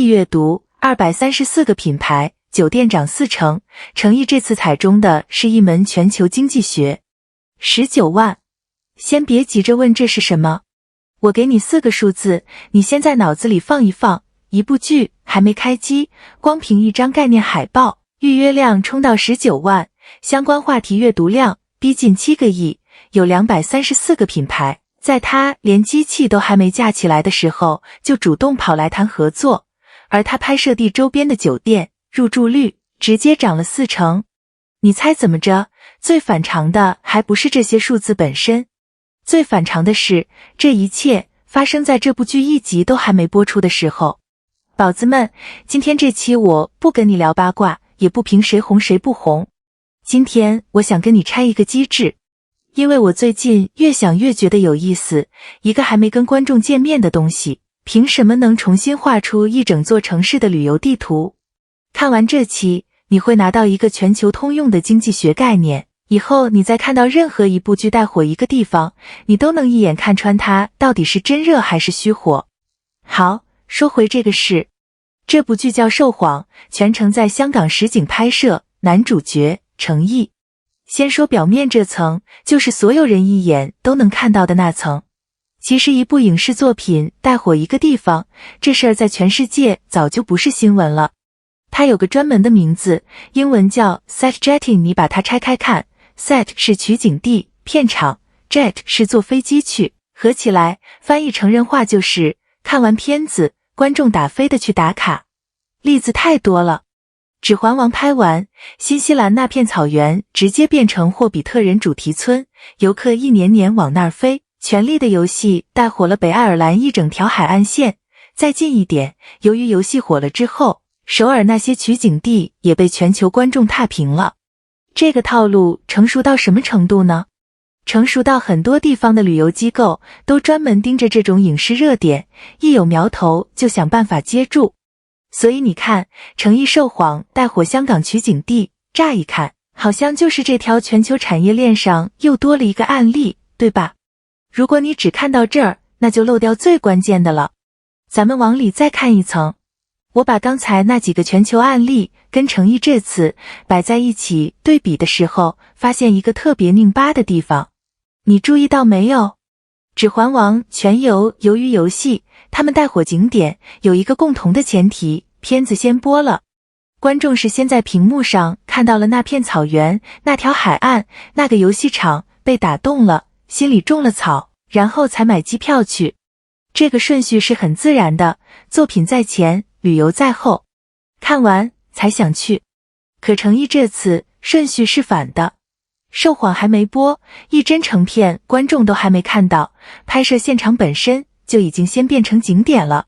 济阅读234个品牌，酒店涨4成。诚毅这次采中的是一门全球经济学。19万。先别急着问这是什么，我给你4个数字，你先在脑子里放一放。一部剧还没开机，光凭一张概念海报，预约量冲到19万，相关话题阅读量逼近7个亿，有234个品牌。在他连机器都还没架起来的时候，就主动跑来谈合作，而他拍摄地周边的酒店入住率直接涨了4成。你猜怎么着？最反常的还不是这些数字本身，最反常的是，这一切发生在这部剧1集都还没播出的时候。宝子们，今天这期我不跟你聊八卦，也不评谁红谁不红。今天我想跟你拆一个机制。因为我最近越想越觉得有意思，一个还没跟观众见面的东西，凭什么能重新画出一整座城市的旅游地图？看完这期，你会拿到一个全球通用的经济学概念，以后你再看到任何一部剧带火一个地方，你都能一眼看穿它到底是真热还是虚火。好，说回这个事，这部剧叫《受谎》，全程在香港实景拍摄，男主角诚毅。先说表面这层，就是所有人一眼都能看到的那层。其实一部影视作品带火一个地方，这事儿在全世界早就不是新闻了。它有个专门的名字，英文叫 set jetting， 你把它拆开看， set 是取景地、片场， jet 是坐飞机去，合起来翻译成人话就是看完片子，观众打飞的去打卡。例子太多了。指环王拍完，新西兰那片草原直接变成霍比特人主题村，游客一年年往那儿飞。权力的游戏带火了北爱尔兰一整条海岸线。再近一点，由于游戏火了之后，首尔那些取景地也被全球观众踏平了。这个套路成熟到什么程度呢？成熟到很多地方的旅游机构都专门盯着这种影视热点，一有苗头就想办法接住。所以你看，诚毅受谎带火香港取景地，乍一看好像就是这条全球产业链上又多了一个案例，对吧？如果你只看到这儿，那就漏掉最关键的了。咱们往里再看一层，我把刚才那几个全球案例跟诚毅这次摆在一起对比的时候，发现一个特别拧巴的地方。你注意到没有？指环王全游鱿鱼游戏，他们带火景点有一个共同的前提，片子先播了，观众是先在屏幕上看到了那片草原、那条海岸、那个游戏场，被打动了，心里种了草，然后才买机票去。这个顺序是很自然的，作品在前，旅游在后，看完才想去。可诚毅这次顺序是反的，受谎还没播，一帧成片观众都还没看到，拍摄现场本身就已经先变成景点了。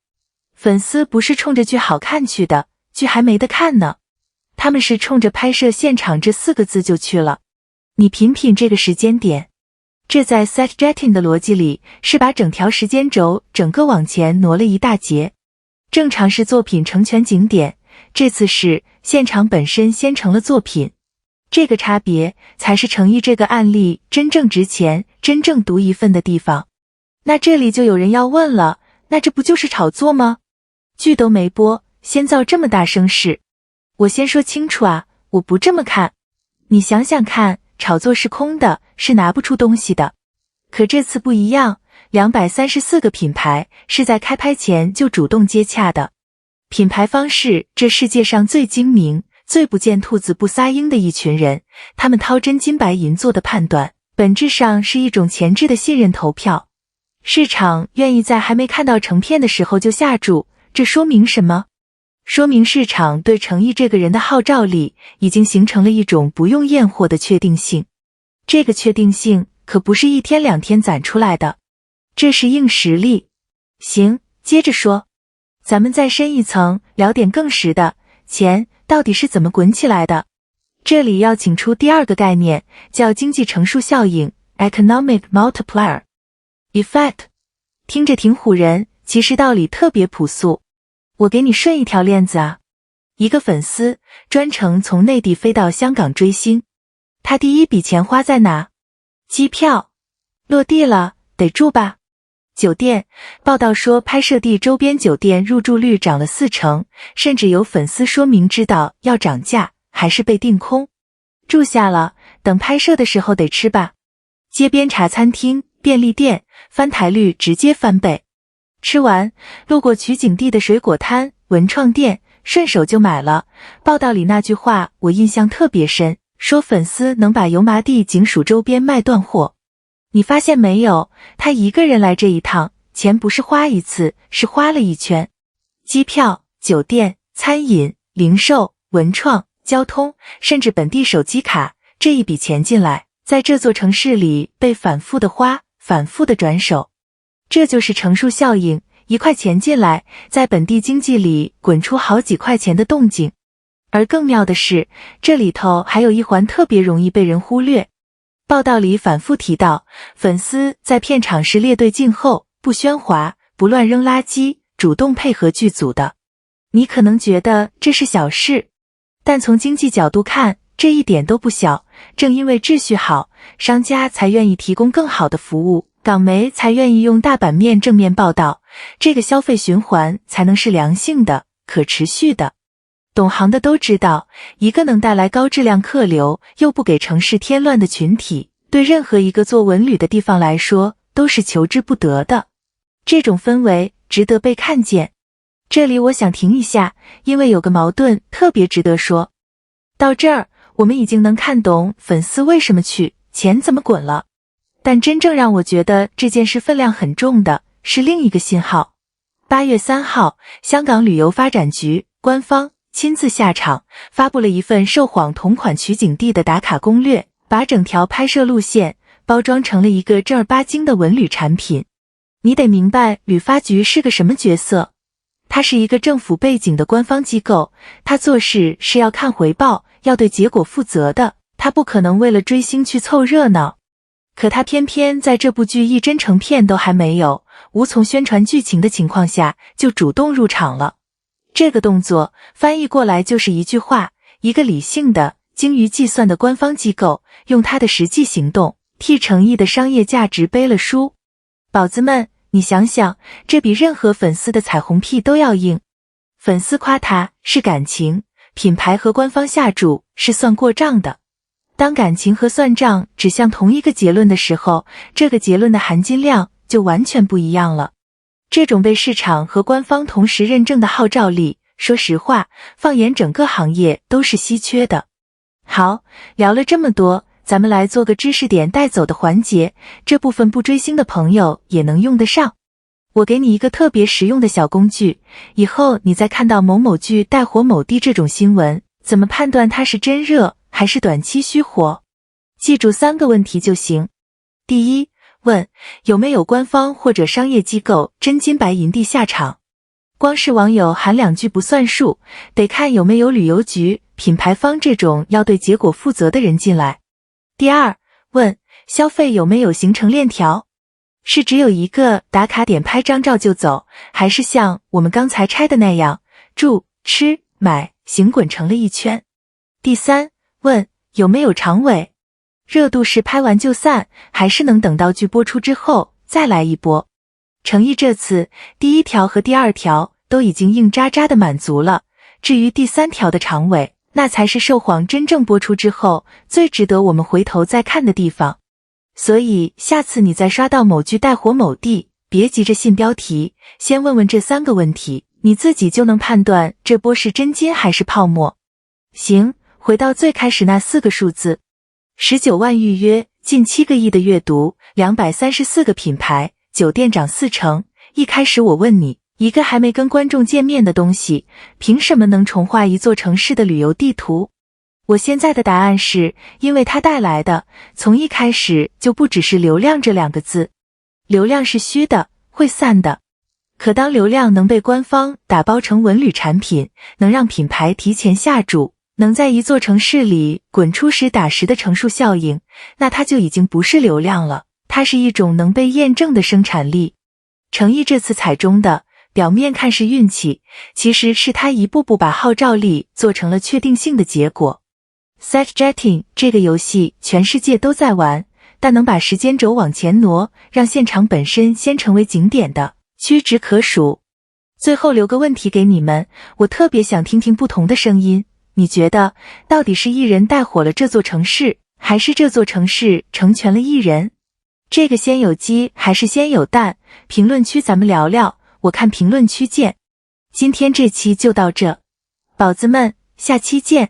粉丝不是冲着剧好看去的，剧还没得看呢，他们是冲着拍摄现场这4个字就去了。你品品这个时间点，这在 set jetting 的逻辑里是把整条时间轴整个往前挪了一大截。正常是作品成全景点，这次是现场本身先成了作品。这个差别才是诚毅这个案例真正值钱、真正独一份的地方。那这里就有人要问了，那这不就是炒作吗？剧都没播，先造这么大声势。我先说清楚啊，我不这么看。你想想看，炒作是空的，是拿不出东西的。可这次不一样，234个品牌是在开拍前就主动接洽的。品牌方是这世界上最精明、最不见兔子不撒鹰的一群人，他们掏真金白银做的判断，本质上是一种前置的信任投票。市场愿意在还没看到成片的时候就下注，这说明什么？说明市场对诚毅这个人的号召力已经形成了一种不用验货的确定性。这个确定性可不是1天2天攒出来的，这是硬实力。行，接着说，咱们再深一层，聊点更实的，钱到底是怎么滚起来的？这里要请出第2个概念，叫经济乘数效应 （Economic Multiplier Effect）。听着挺唬人，其实道理特别朴素。我给你顺一条链子啊。一个粉丝专程从内地飞到香港追星，他第一笔钱花在哪？机票。落地了，得住吧。酒店报道说，拍摄地周边酒店入住率涨了40%，甚至有粉丝说明知道要涨价，还是被订空。住下了，等拍摄的时候得吃吧。街边茶餐厅、便利店，翻台率直接翻倍。吃完，路过取景地的水果摊、文创店，顺手就买了。报道里那句话我印象特别深，说粉丝能把油麻地警署周边卖断货。你发现没有，他一个人来这一趟，钱不是花一次，是花了一圈。机票、酒店、餐饮、零售、文创、交通，甚至本地手机卡，这一笔钱进来，在这座城市里被反复的花，反复的转手。这就是乘数效应，1块钱进来，在本地经济里滚出好几块钱的动静。而更妙的是，这里头还有一环特别容易被人忽略。报道里反复提到，粉丝在片场时列队静候，不喧哗，不乱扔垃圾，主动配合剧组的。你可能觉得这是小事，但从经济角度看，这一点都不小。正因为秩序好，商家才愿意提供更好的服务，港媒才愿意用大版面正面报道，这个消费循环才能是良性的、可持续的。懂行的都知道，一个能带来高质量客流又不给城市添乱的群体，对任何一个做文旅的地方来说都是求之不得的。这种氛围值得被看见。这里我想停一下，因为有个矛盾特别值得说。到这儿，我们已经能看懂粉丝为什么去，钱怎么滚了。但真正让我觉得这件事分量很重的是另一个信号。8月3号，香港旅游发展局官方亲自下场，发布了一份售晃同款取景地的打卡攻略，把整条拍摄路线包装成了一个正儿八经的文旅产品。你得明白旅发局是个什么角色，它是一个政府背景的官方机构，它做事是要看回报，要对结果负责的，它不可能为了追星去凑热闹。可他偏偏在这部剧一真成片都还没有，无从宣传剧情的情况下，就主动入场了。这个动作翻译过来就是一句话，一个理性的、精于计算的官方机构，用它的实际行动，替诚意的商业价值背了书。宝子们，你想想，这比任何粉丝的彩虹屁都要硬。粉丝夸他是感情，品牌和官方下注是算过账的。当感情和算账指向同一个结论的时候，这个结论的含金量就完全不一样了。这种被市场和官方同时认证的号召力，说实话，放眼整个行业都是稀缺的。好，聊了这么多，咱们来做个知识点带走的环节，这部分不追星的朋友也能用得上。我给你一个特别实用的小工具，以后你再看到某某剧带火某地这种新闻，怎么判断它是真热还是短期虚火？记住3个问题就行。第一，问有没有官方或者商业机构真金白银地下场。光是网友喊2句不算数，得看有没有旅游局、品牌方这种要对结果负责的人进来。第二，问消费有没有形成链条，是只有一个打卡点拍张照就走，还是像我们刚才拆的那样，住、吃、买、行滚成了一圈。第三，问有没有长尾，热度是拍完就散，还是能等到剧播出之后再来一波。诚意这次第1条和第2条都已经硬扎扎的满足了，至于第3条的长尾，那才是售晃真正播出之后最值得我们回头再看的地方。所以下次你再刷到某剧带火某地，别急着信标题，先问问这3个问题，你自己就能判断这波是真金还是泡沫。行，回到最开始那4个数字，19万预约，近7个亿的阅读，234个品牌，酒店涨40%。一开始我问你，一个还没跟观众见面的东西，凭什么能重画一座城市的旅游地图？我现在的答案是，因为它带来的从一开始就不只是流量这2个字。流量是虚的，会散的。可当流量能被官方打包成文旅产品，能让品牌提前下注，能在一座城市里滚出实打实的乘数效应，那它就已经不是流量了，它是一种能被验证的生产力。诚意这次踩中的，表面看是运气，其实是他一步步把号召力做成了确定性的结果。Set Jetting 这个游戏全世界都在玩，但能把时间轴往前挪，让现场本身先成为景点的，屈指可数。最后留个问题给你们，我特别想听听不同的声音，你觉得到底是艺人带火了这座城市，还是这座城市成全了艺人？这个先有鸡还是先有蛋？评论区咱们聊聊，我看评论区见。今天这期就到这，宝子们，下期见。